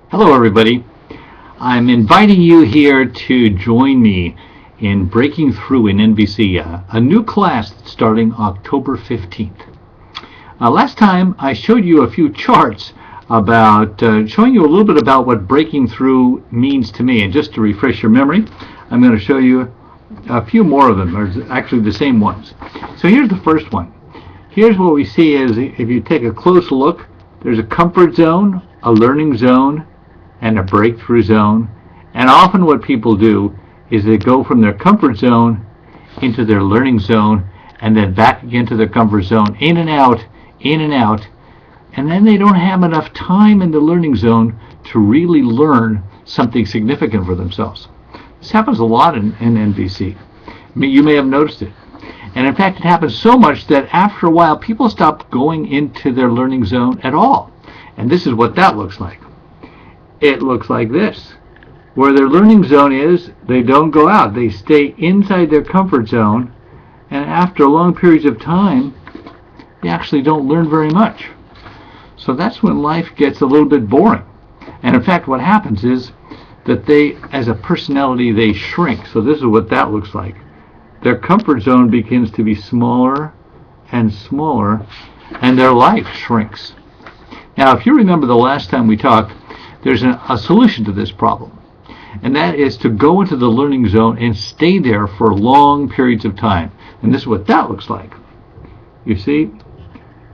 Hello everybody. I'm inviting you here to join me in Breaking Through in NVC, a new class starting October 15th. Last time I showed you a few charts about showing you a little bit about what breaking through means to me, and just to refresh your memory, I'm going to show you a few more of them, or actually the same ones. So here's the first one. Here's what we see is, if you take a close look, there's a comfort zone, a learning zone, and a breakthrough zone. And often what people do is they go from their comfort zone into their learning zone, and then back again to their comfort zone, in and out, and then they don't have enough time in the learning zone to really learn something significant for themselves. This happens a lot in NVC. You may have noticed it. And in fact, it happens so much that after a while, people stop going into their learning zone at all. And this is what that looks like. It looks like this. Where their learning zone is, they don't go out. They stay inside their comfort zone, and after long periods of time, they actually don't learn very much. So that's when life gets a little bit boring. And in fact, what happens is that they, as a personality, they shrink. So this is what that looks like. Their comfort zone begins to be smaller and smaller, and their life shrinks. Now, if you remember the last time we talked, there's a solution to this problem, and that is to go into the learning zone and stay there for long periods of time. And this is what that looks like. You see,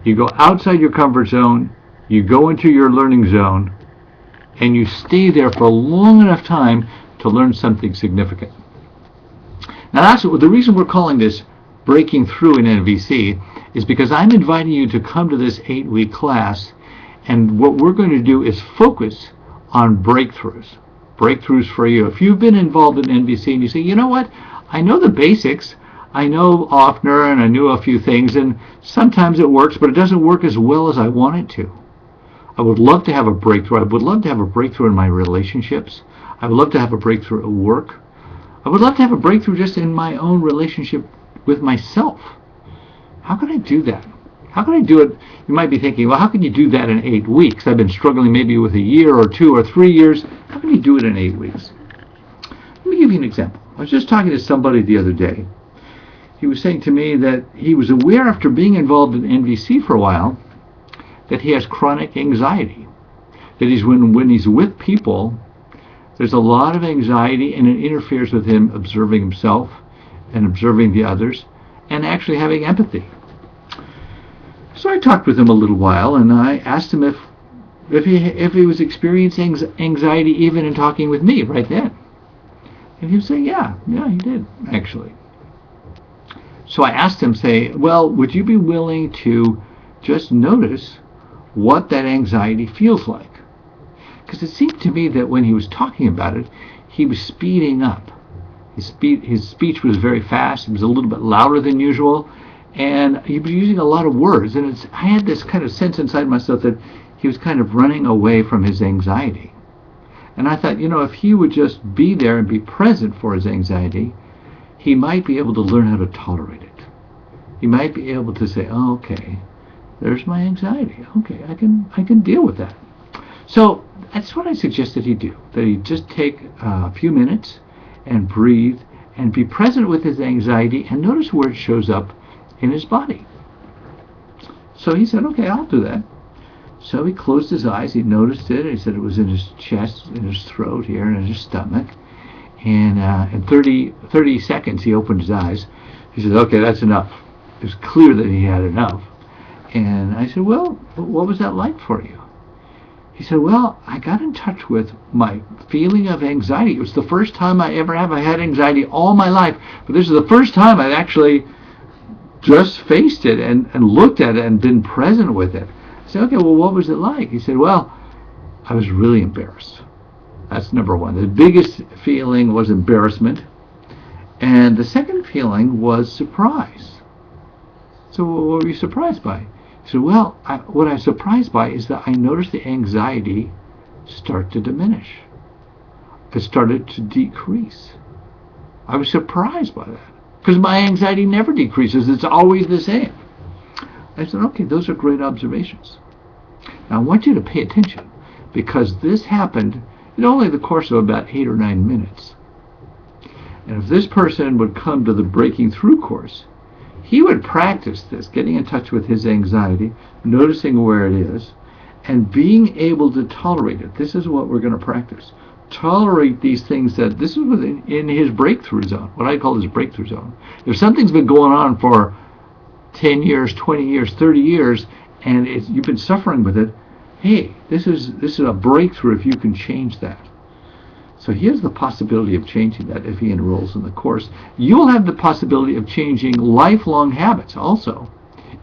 you go outside your comfort zone, you go into your learning zone, and you stay there for long enough time to learn something significant. Now, that's the reason we're calling this Breaking Through in NVC, is because I'm inviting you to come to this 8-week class, and what we're going to do is focus on breakthroughs for you. If you've been involved in NVC and you say, you know what, I know the basics, I know Offner and I knew a few things, and sometimes it works, but it doesn't work as well as I want it to. I would love to have a breakthrough. I would love to have a breakthrough in my relationships. I would love to have a breakthrough at work. I would love to have a breakthrough just in my own relationship with myself. How can I do that? How can I do it? You might be thinking, well, how can you do that in 8 weeks? I've been struggling maybe with a year or 2 or 3 years. How can you do it in 8 weeks? Let me give you an example. I was just talking to somebody the other day. He was saying to me that he was aware, after being involved in NVC for a while, that he has chronic anxiety. That when he's with people, there's a lot of anxiety, and it interferes with him observing himself and observing the others and actually having empathy. So I talked with him a little while, and I asked him if he was experiencing anxiety even in talking with me right then. And he was saying, yeah, he did, actually. So I asked him, well, would you be willing to just notice what that anxiety feels like? Because it seemed to me that when he was talking about it, he was speeding up. His speech was very fast. It was a little bit louder than usual. And he was using a lot of words, and I had this kind of sense inside myself that he was kind of running away from his anxiety. And I thought, if he would just be there and be present for his anxiety, he might be able to learn how to tolerate it. He might be able to say, oh, okay, there's my anxiety. Okay, I can deal with that. So that's what I suggested he do, that he just take a few minutes and breathe and be present with his anxiety and notice where it shows up in his body. So he said, okay, I'll do that. So he closed his eyes, he noticed it, he said it was in his chest, in his throat here, and in his stomach. And in 30 seconds he opened his eyes. He said, okay, that's enough. It was clear that he had enough. And I said, well, what was that like for you? He said, well, I got in touch with my feeling of anxiety. It was the first time I ever have. I had anxiety all my life, but this is the first time I've actually just faced it and looked at it and been present with it. I said, okay, well, what was it like? He said, well, I was really embarrassed. That's number one. The biggest feeling was embarrassment. And the second feeling was surprise. So what were you surprised by? He said, well, what I'm surprised by is that I noticed the anxiety start to diminish. It started to decrease. I was surprised by that, because my anxiety never decreases. It's always the same. I said, okay, those are great observations. Now I want you to pay attention, because this happened in only the course of about 8 or 9 minutes. And if this person would come to the Breaking Through course, he would practice this, getting in touch with his anxiety, noticing where it is, and being able to tolerate it. This is what we're going to practice. Tolerate these things that, this is within in his breakthrough zone, what I call his breakthrough zone. If something's been going on for 10 years, 20 years, 30 years, and you've been suffering with it, hey, this is a breakthrough if you can change that. So he has the possibility of changing that if he enrolls in the course. You'll have the possibility of changing lifelong habits also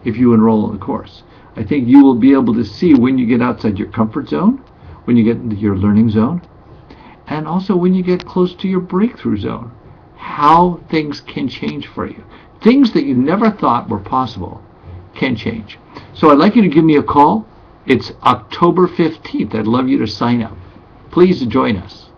if you enroll in the course. I think you will be able to see when you get outside your comfort zone, when you get into your learning zone, and also when you get close to your breakthrough zone, how things can change for you. Things that you never thought were possible can change. So I'd like you to give me a call. It's October 15th. I'd love you to sign up. Please join us.